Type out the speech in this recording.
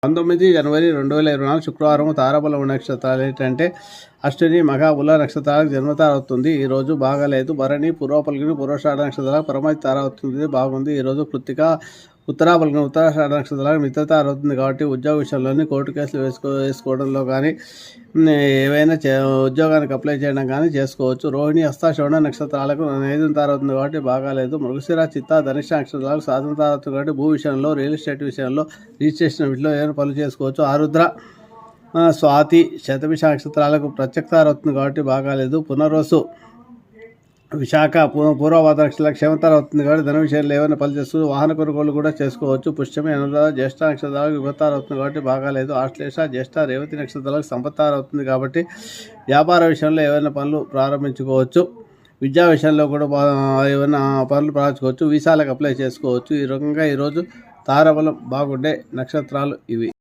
19 జనవరి 2024 శుక్రవారం తారాబలం నక్షత్రాలు ఏంటంటే అశ్విని, మఘ, ఉల నక్షత్రాలకు జన్మతార అవుతుంది. ఈరోజు బాగాలేదు. భరణి, పూర్వపల్గిని, పూర్వషాఢ నక్షత్రాలకు పరమతి తార అవుతుంది. బాగుంది. ఈరోజు కృత్తిక, ఉత్తరాపల్గిని, ఉత్తరాషాఢ నక్షత్రాలకు మిత్రతార అవుతుంది. కాబట్టి ఉద్యోగ విషయంలోని కోర్టు కేసులు వేసుకోవడంలో కానీ ఏవైనా ఉద్యోగానికి అప్లై చేయడం కానీ చేసుకోవచ్చు. రోహిణి, హస్త, శ్రవణ నక్షత్రాలకు 5 తార అవుతుంది. కాబట్టి బాగాలేదు. మృగశిర, చిత్త, ధనిష్ట నక్షత్రాలకు 7 తార అవుతుంది. కాబట్టి భూ విషయంలో, రియల్ ఎస్టేట్ విషయంలో, రిజిస్ట్రేషన్ వీటిలో ఏమైనా పనులు చేసుకోవచ్చు. ఆరుద్ర, స్వాతి, శతభిష నక్షత్రాలకు ప్రత్యక్షతార అవుతుంది. కాబట్టి బాగాలేదు. పునర్వసు, విశాఖ, పూర్వభాద్ర నక్షత్రాలకు క్షేమతార అవుతుంది. కాబట్టి ధన విషయంలో ఏమైనా పనులు చేసుకోవచ్చు. వాహన కొనుగోలు కూడా చేసుకోవచ్చు. పుష్యమి, అనురాధ, జ్యేష్ఠ నక్షత్రాలకు విభతార అవుతుంది. కాబట్టి బాగాలేదు. ఆశ్లేష, జ్యేష్ఠ, రేవతి నక్షత్రాలకు సంపత్తార అవుతుంది. కాబట్టి వ్యాపార విషయంలో ఏమైనా పనులు ప్రారంభించుకోవచ్చు. విద్యా విషయంలో కూడా ఏమైనా పనులు ప్రారంభించుకోవచ్చు. వీసాలకు అప్లై చేసుకోవచ్చు. ఈ రకంగా ఈరోజు తారాబలం బాగుండే నక్షత్రాలు ఇవి.